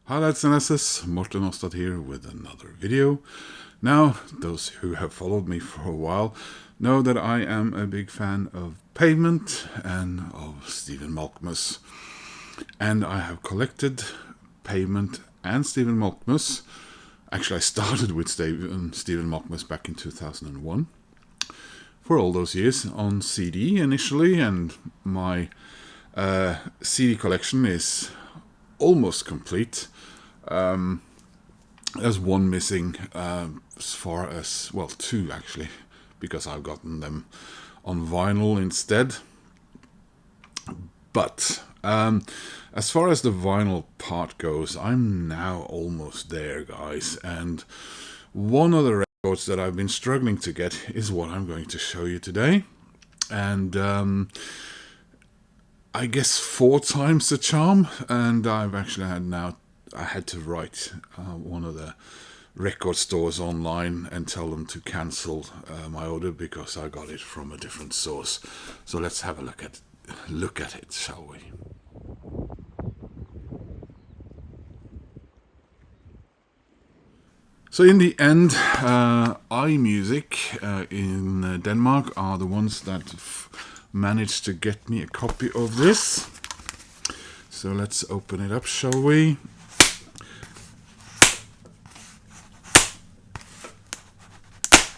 Hi lads and lasses, Morten Ostad here with another video. Now, those who have followed me for a while know that I am a big fan of Pavement and of Stephen Malkmus. And I have collected Pavement and Stephen Malkmus. Actually, I started with Stephen Malkmus back in 2001. For all those years on CD initially, and my CD collection is almost complete. There's one missing, as far as, well, two actually, because I've gotten them on vinyl instead. But as far as the vinyl part goes, I'm now almost there, guys. And one of the records that I've been struggling to get is what I'm going to show you today. And I guess 4 times the charm, and I've actually I had to write one of the record stores online and tell them to cancel my order because I got it from a different source. So let's have a look at it, shall we? So in the end, iMusic in Denmark are the ones that managed to get me a copy of this. So let's open it up, shall we?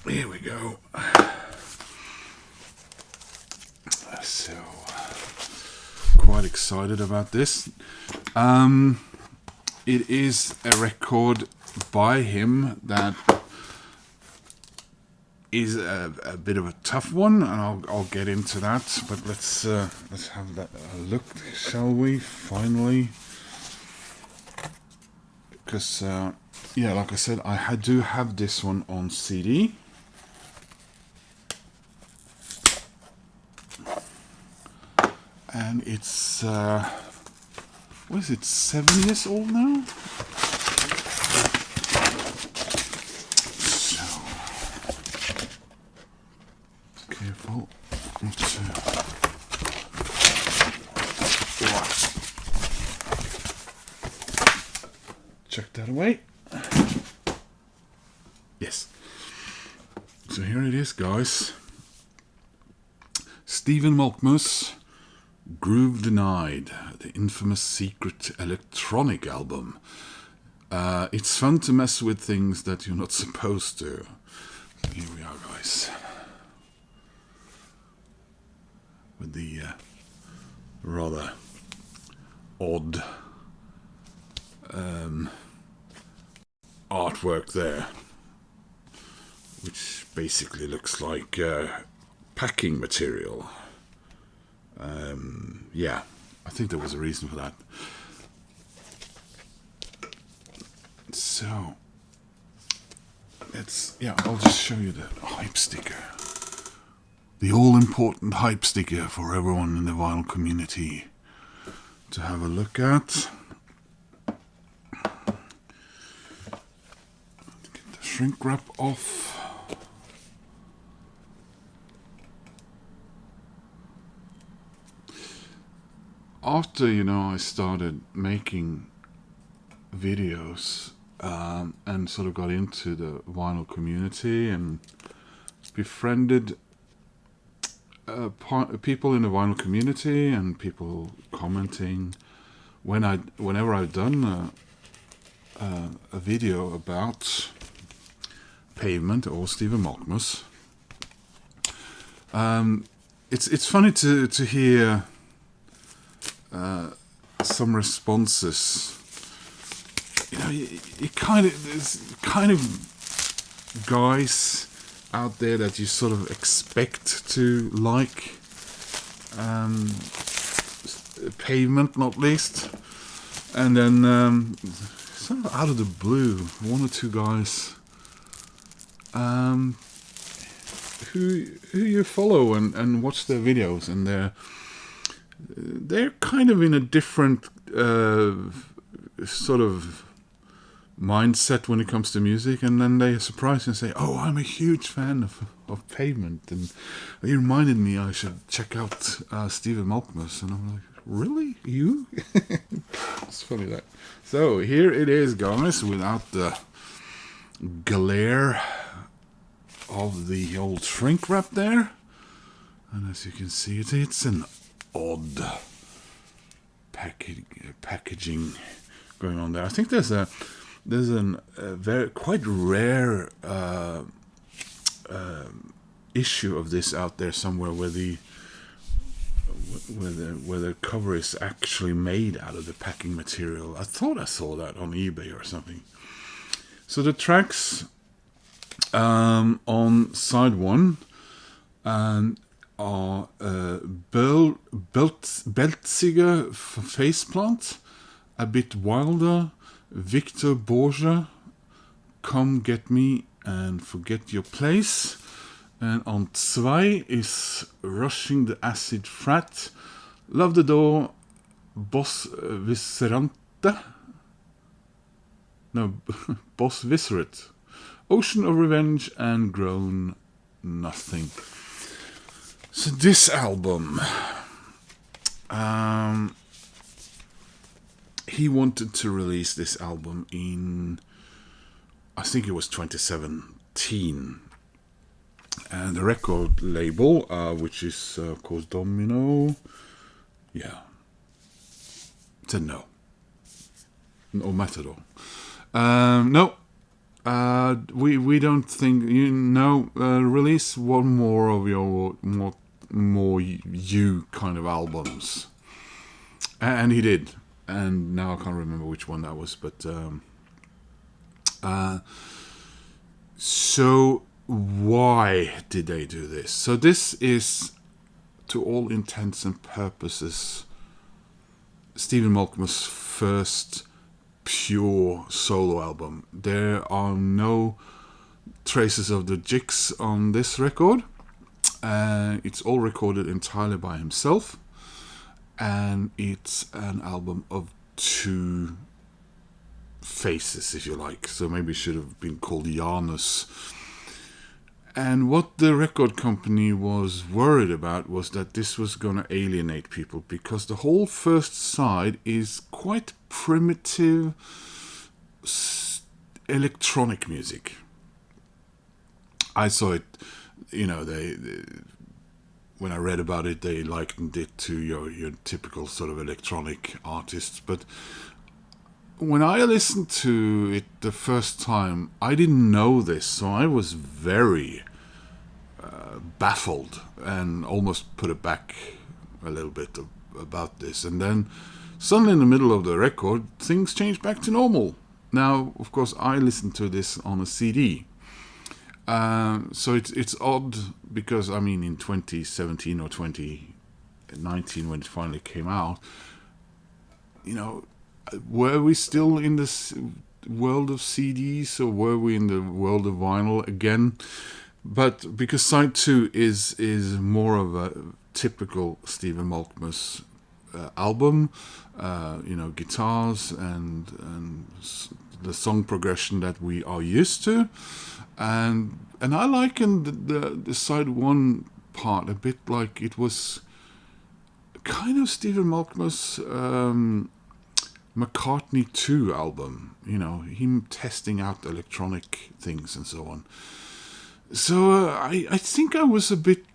Here we go. So, quite excited about this. It is a record by him that is a bit of a tough one, and I'll get into that. But let's have that look, shall we? Finally, because yeah, like I said, I do have this one on CD. And it's, what is it, 7 years old now? So, careful not to... Check that away. Yes. So here it is, guys. Stephen Malkmus, Groove Denied, the infamous secret electronic album. It's fun to mess with things that you're not supposed to. Here we are, guys. With the rather odd artwork there, which basically looks like packing material. Yeah, I think there was a reason for that. So, I'll just show you the hype sticker. The all-important hype sticker for everyone in the vinyl community to have a look at. Get the shrink wrap off. After, I started making videos and sort of got into the vinyl community and befriended people in the vinyl community and people commenting whenever I've done a video about Pavement or Stephen Malkmus. It's funny to hear some responses. There's kind of guys out there that you sort of expect to like Pavement, not least, and then sort of out of the blue, 1 or 2 guys who you follow and watch their videos, and they're kind of in a different sort of mindset when it comes to music, and then they surprise and say, "Oh, I'm a huge fan of Pavement, and he reminded me I should check out Stephen Malkmus." And I'm like, Really? You? It's funny that. So here it is, guys, without the glare of the old shrink wrap there. And as you can see, it's an odd packaging going on there. I think there's a very quite rare issue of this out there somewhere where the cover is actually made out of the packing material. I thought I saw that on eBay or something. So the tracks on side one are Belziger Faceplant, A Bit Wilder, Victor Borgia, Come Get Me, and Forget Your Place. And on 2 is Rushing the Acid Frat, Love the Door, Boss Viscerante. No, Boss Viscerate, Ocean of Revenge, and Grown Nothing. So this album, he wanted to release this album in, I think it was 2017. And the record label, which is, of course, Domino, said no. No, Matador. No, we don't think, release one more of your more you kind of albums. And he did. And now I can't remember which one that was, but so why did they do this? So this is, to all intents and purposes, Stephen Malkmus' first pure solo album. There are no traces of the Jicks on this record. It's all recorded entirely by himself, and it's an album of 2 faces, if you like. So maybe it should have been called Janus. And what the record company was worried about was that this was going to alienate people, because the whole first side is quite primitive electronic music. I saw it, they when I read about it, they likened it to your typical sort of electronic artists. But when I listened to it the first time, I didn't know this, so I was very baffled and almost put it back a little bit about this. And then suddenly in the middle of the record, things changed back to normal. Now, of course, I listened to this on a CD. So it's odd because, in 2017 or 2019 when it finally came out, were we still in this world of CDs, or were we in the world of vinyl again? But because side 2 is more of a typical Stephen Malkmus album, guitars and the song progression that we are used to, and I likened the side 1 part a bit like it was kind of Stephen Malkmus' McCartney 2 album, him testing out electronic things and so on. So I think I was a bit,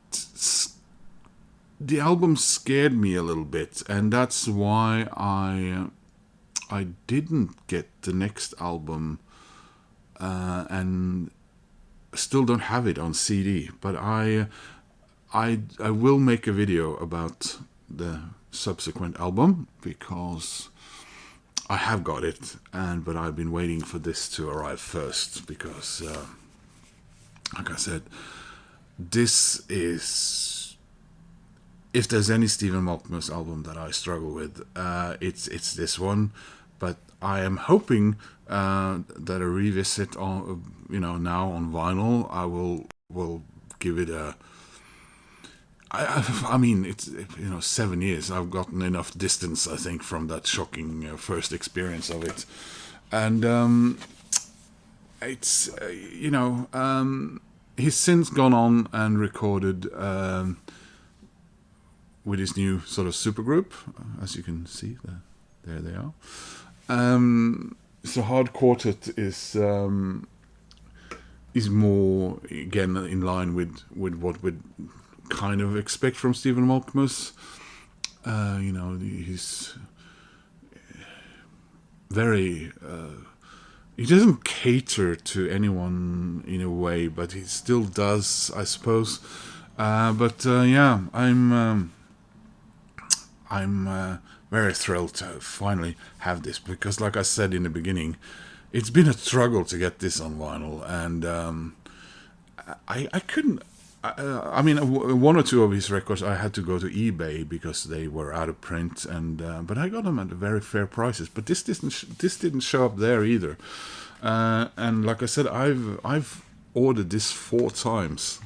the album scared me a little bit, and that's why I didn't get the next album, and still don't have it on CD. But I will make a video about the subsequent album, because I have got it, but I've been waiting for this to arrive first, because like I said, this is, if there's any Stephen Malkmus album that I struggle with, it's this one. But I am hoping that a revisit on, now on vinyl, I will give it a. It's 7 years. I've gotten enough distance, I think, from that shocking first experience of it, and it's he's since gone on and recorded with his new sort of supergroup, as you can see, there they are. So Hard Quartet is more, again, in line with what we'd kind of expect from Stephen Malkmus. He's very... he doesn't cater to anyone in a way, but he still does, I suppose. I'm very thrilled to finally have this, because, like I said in the beginning, it's been a struggle to get this on vinyl, and I couldn't. I mean, one or two of his records I had to go to eBay because they were out of print, and but I got them at very fair prices. But this didn't show up there either. And like I said, I've ordered this 4 times.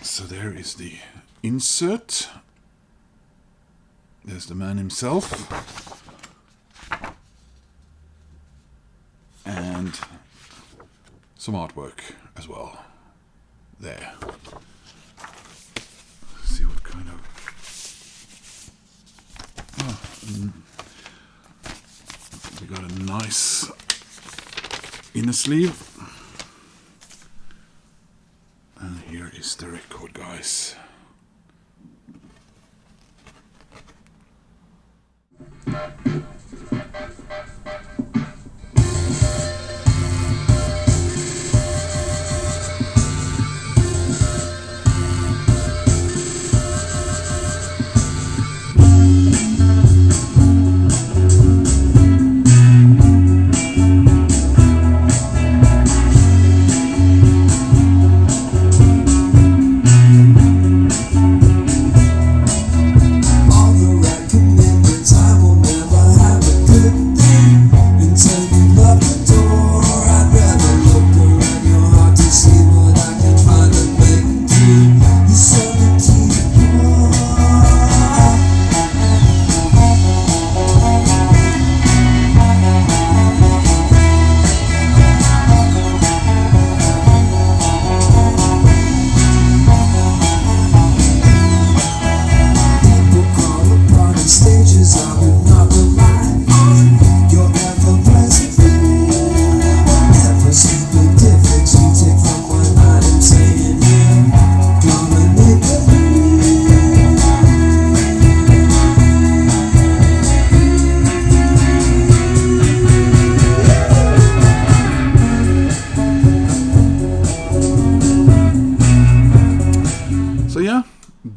So there is the insert. There's the man himself. And some artwork as well. There. Let's see what kind of... we got a nice inner sleeve. And here is the record, guys.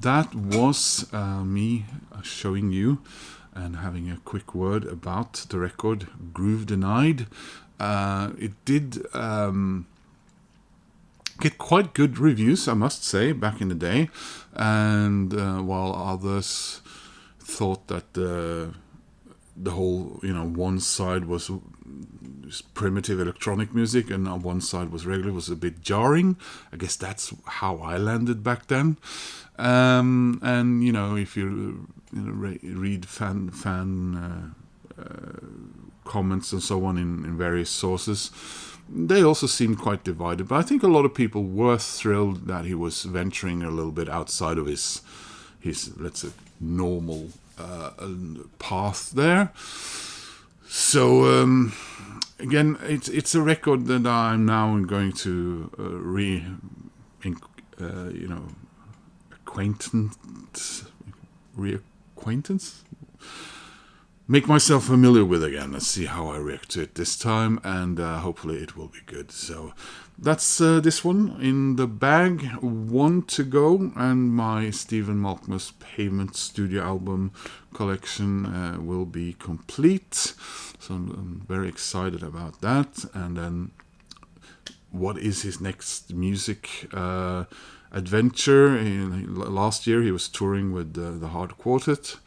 That was me showing you and having a quick word about the record Groove Denied. It did get quite good reviews, I must say, back in the day, and while others thought that the whole, one side was primitive electronic music and on one side was regular, was a bit jarring. I guess that's how I landed back then. And if you read fan comments and so on in various sources, they also seemed quite divided. But I think a lot of people were thrilled that he was venturing a little bit outside of his let's say, normal path there. So again, it's a record that I'm now going to reacquaintance, make myself familiar with again. Let's see how I react to it this time, and hopefully it will be good. So that's this one in the bag. One to go, and my Stephen Malkmus Pavement studio album collection will be complete. So I'm very excited about that. And then what is his next music adventure? Last year he was touring with the Hard Quartet.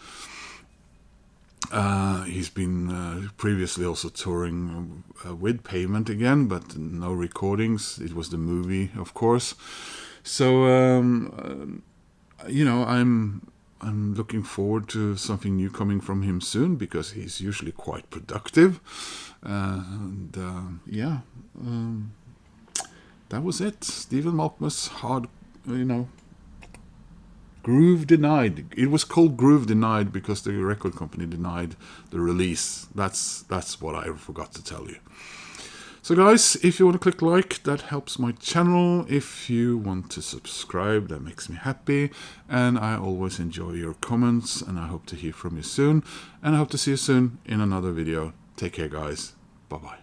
He's been previously also touring with Pavement again, but no recordings. It was the movie, of course. So I'm looking forward to something new coming from him soon, because he's usually quite productive. That was it. Stephen Malkmus, Groove Denied. It was called Groove Denied because the record company denied the release. That's what I forgot to tell you. So guys, if you want to click like, that helps my channel. If you want to subscribe, that makes me happy. And I always enjoy your comments, and I hope to hear from you soon. And I hope to see you soon in another video. Take care, guys. Bye-bye.